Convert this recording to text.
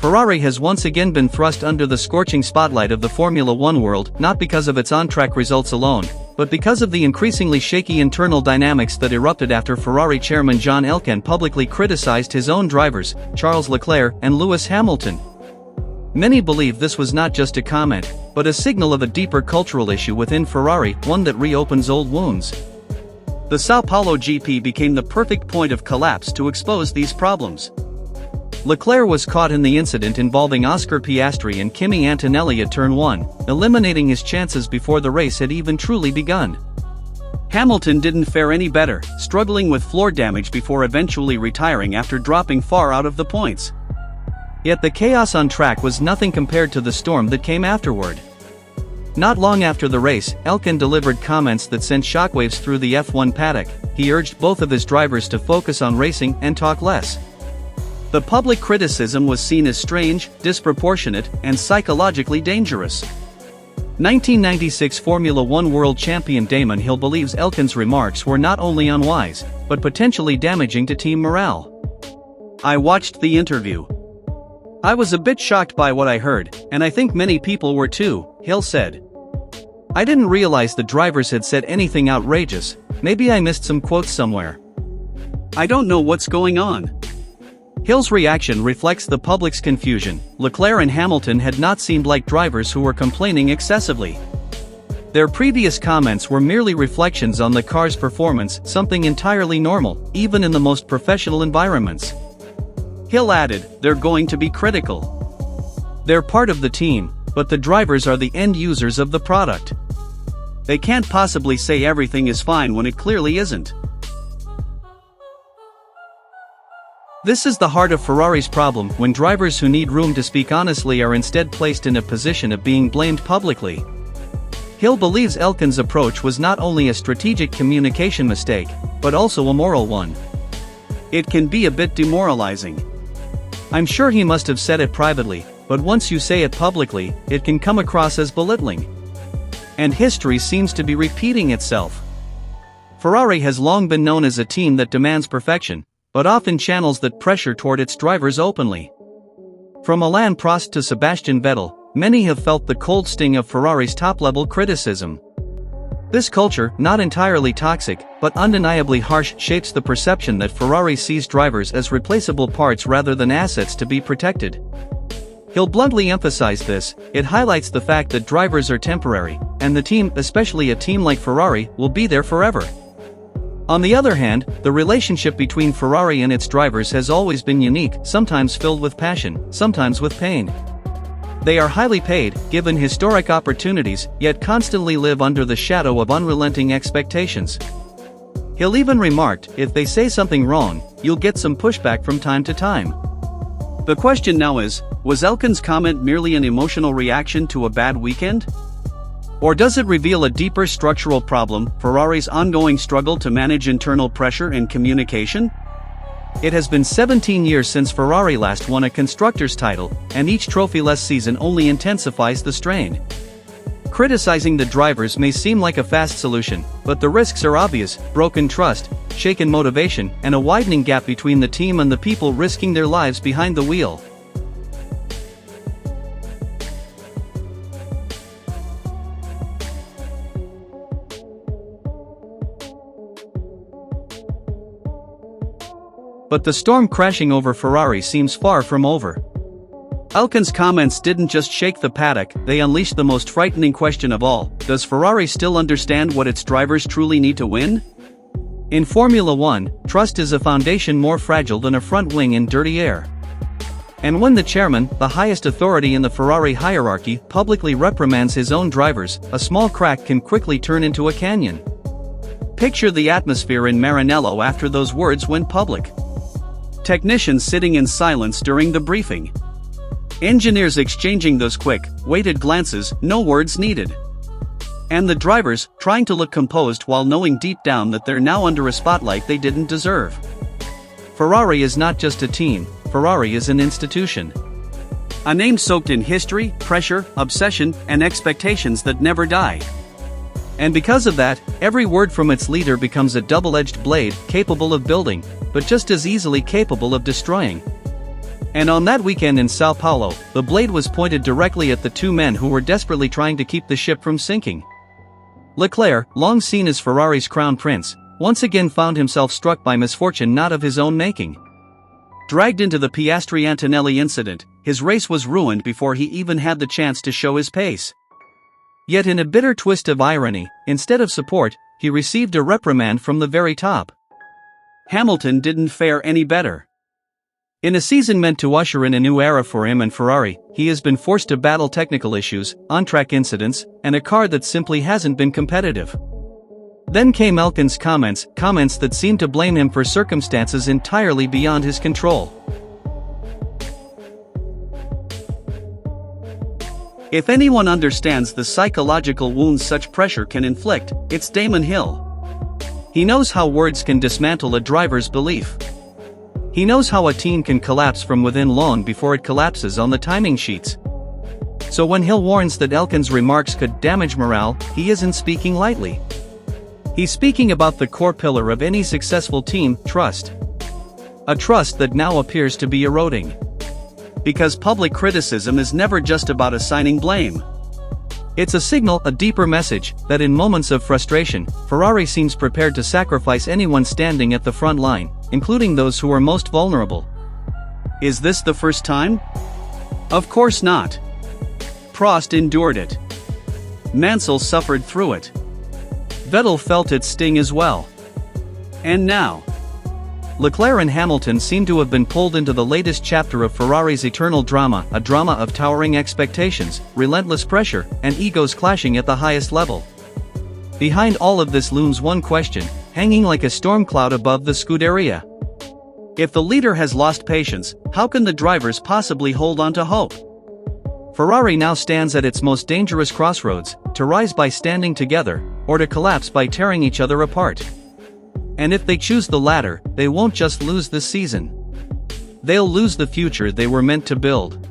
Ferrari has once again been thrust under the scorching spotlight of the Formula One world, not because of its on-track results alone, but because of the increasingly shaky internal dynamics that erupted after Ferrari chairman John Elkann publicly criticized his own drivers, Charles Leclerc and Lewis Hamilton. Many believe this was not just a comment, but a signal of a deeper cultural issue within Ferrari, one that reopens old wounds. The Sao Paulo GP became the perfect point of collapse to expose these problems. Leclerc was caught in the incident involving Oscar Piastri and Kimi Antonelli at Turn 1, eliminating his chances before the race had even truly begun. Hamilton didn't fare any better, struggling with floor damage before eventually retiring after dropping far out of the points. Yet the chaos on track was nothing compared to the storm that came afterward. Not long after the race, Elkann delivered comments that sent shockwaves through the F1 paddock. He urged both of his drivers to focus on racing and talk less. The public criticism was seen as strange, disproportionate, and psychologically dangerous. 1996 Formula One world champion Damon Hill believes Elkann's remarks were not only unwise, but potentially damaging to team morale. "I watched the interview. I was a bit shocked by what I heard, and I think many people were too," Hill said. "I didn't realize the drivers had said anything outrageous. Maybe I missed some quotes somewhere. I don't know what's going on." Hill's reaction reflects the public's confusion. Leclerc and Hamilton had not seemed like drivers who were complaining excessively. Their previous comments were merely reflections on the car's performance, something entirely normal, even in the most professional environments. Hill added, "They're going to be critical. They're part of the team, but the drivers are the end users of the product. They can't possibly say everything is fine when it clearly isn't." This is the heart of Ferrari's problem when drivers who need room to speak honestly are instead placed in a position of being blamed publicly. Hill believes Elkann's approach was not only a strategic communication mistake, but also a moral one. "It can be a bit demoralizing. I'm sure he must have said it privately, but once you say it publicly, it can come across as belittling. And history seems to be repeating itself." Ferrari has long been known as a team that demands perfection, but often channels that pressure toward its drivers openly. From Alain Prost to Sebastian Vettel, many have felt the cold sting of Ferrari's top-level criticism. This culture, not entirely toxic, but undeniably harsh, shapes the perception that Ferrari sees drivers as replaceable parts rather than assets to be protected. He'll bluntly emphasize this. It highlights the fact that drivers are temporary, and the team, especially a team like Ferrari, will be there forever. On the other hand, the relationship between Ferrari and its drivers has always been unique, sometimes filled with passion, sometimes with pain. They are highly paid, given historic opportunities, yet constantly live under the shadow of unrelenting expectations. Hill even remarked, "If they say something wrong, you'll get some pushback from time to time." The question now is, was Elkann's comment merely an emotional reaction to a bad weekend? Or does it reveal a deeper structural problem, Ferrari's ongoing struggle to manage internal pressure and communication? It has been 17 years since Ferrari last won a constructors' title, and each trophy-less season only intensifies the strain. Criticizing the drivers may seem like a fast solution, but the risks are obvious: broken trust, shaken motivation, and a widening gap between the team and the people risking their lives behind the wheel. But the storm crashing over Ferrari seems far from over. Elkann's comments didn't just shake the paddock, they unleashed the most frightening question of all: does Ferrari still understand what its drivers truly need to win? In Formula One, trust is a foundation more fragile than a front wing in dirty air. And when the chairman, the highest authority in the Ferrari hierarchy, publicly reprimands his own drivers, a small crack can quickly turn into a canyon. Picture the atmosphere in Maranello after those words went public. Technicians sitting in silence during the briefing. Engineers exchanging those quick, weighted glances, no words needed. And the drivers, trying to look composed while knowing deep down that they're now under a spotlight they didn't deserve. Ferrari is not just a team, Ferrari is an institution. A name soaked in history, pressure, obsession, and expectations that never die. And because of that, every word from its leader becomes a double-edged blade, capable of building, but just as easily capable of destroying. And on that weekend in Sao Paulo, the blade was pointed directly at the two men who were desperately trying to keep the ship from sinking. Leclerc, long seen as Ferrari's crown prince, once again found himself struck by misfortune not of his own making. Dragged into the Piastri-Antonelli incident, his race was ruined before he even had the chance to show his pace. Yet in a bitter twist of irony, instead of support, he received a reprimand from the very top. Hamilton didn't fare any better. In a season meant to usher in a new era for him and Ferrari, he has been forced to battle technical issues, on-track incidents, and a car that simply hasn't been competitive. Then came Elkan's comments that seemed to blame him for circumstances entirely beyond his control. If anyone understands the psychological wounds such pressure can inflict, it's Damon Hill. He knows how words can dismantle a driver's belief. He knows how a team can collapse from within long before it collapses on the timing sheets. So when Hill warns that Elkan's remarks could damage morale, he isn't speaking lightly. He's speaking about the core pillar of any successful team, trust. A trust that now appears to be eroding. Because public criticism is never just about assigning blame. It's a signal, a deeper message, that in moments of frustration, Ferrari seems prepared to sacrifice anyone standing at the front line, including those who are most vulnerable. Is this the first time? Of course not. Prost endured it. Mansell suffered through it. Vettel felt its sting as well. And now, Leclerc and Hamilton seem to have been pulled into the latest chapter of Ferrari's eternal drama, a drama of towering expectations, relentless pressure, and egos clashing at the highest level. Behind all of this looms one question, hanging like a storm cloud above the Scuderia. If the leader has lost patience, how can the drivers possibly hold on to hope? Ferrari now stands at its most dangerous crossroads, to rise by standing together, or to collapse by tearing each other apart. And if they choose the latter, they won't just lose this season. They'll lose the future they were meant to build.